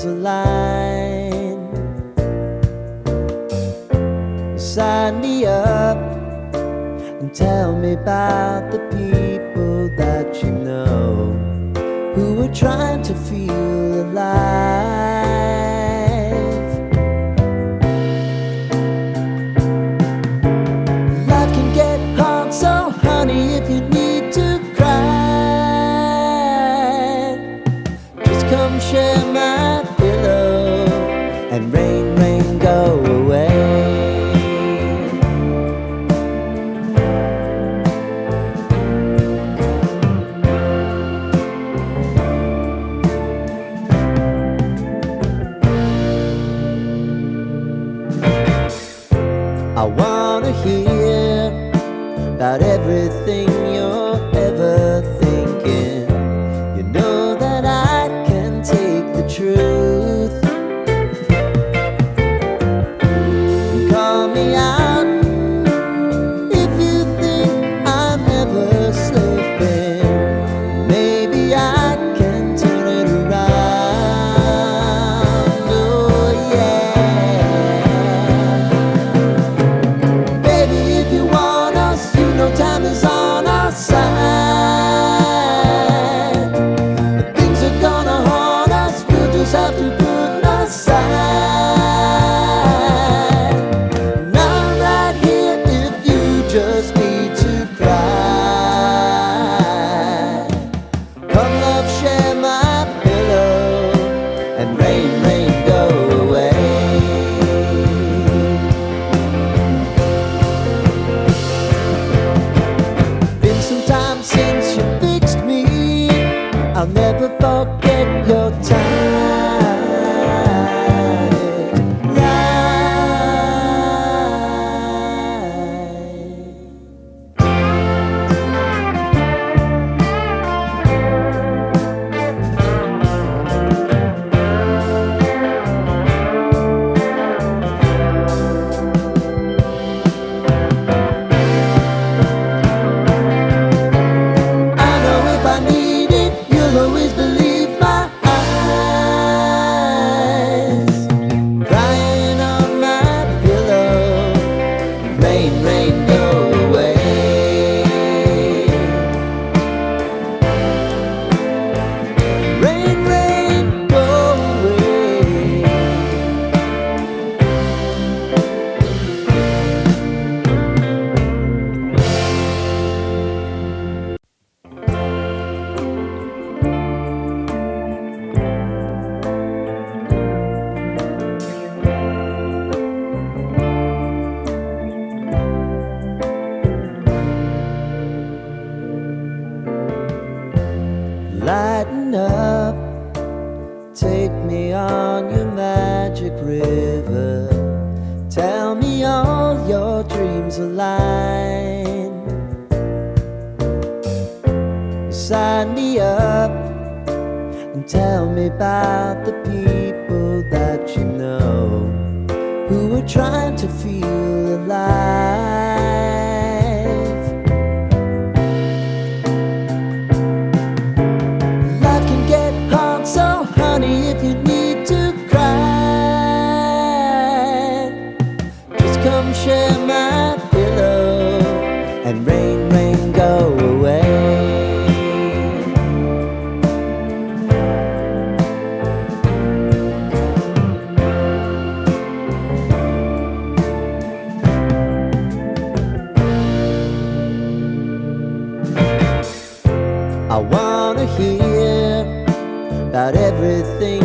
dreams align. Sign me up and tell me about the people that you know who are trying to feel alive. Life can get hard, so honey, if you need to cry, just come share my pillow and rain, rain, go away. I wanna hear about everything you're ever thinking. You know that I can take the truth. Call me out if you think I'm ever slipping. Maybe I can turn it around. Oh yeah. Time is on our side. But things are gonna haunt us. We'll just have to put aside. And I'm right here if you just need to cry. Come love, share my pillow and rain, rain, go away. Since you fixed me, I'll never forget your Lighten up, take me on your magic river. Tell me all your dreams align. Sign me up and tell me about the people that you know who are trying to feel alive. So honey, if you need to cry, just come share my pillow and rain, rain, go away. I wanna hear about everything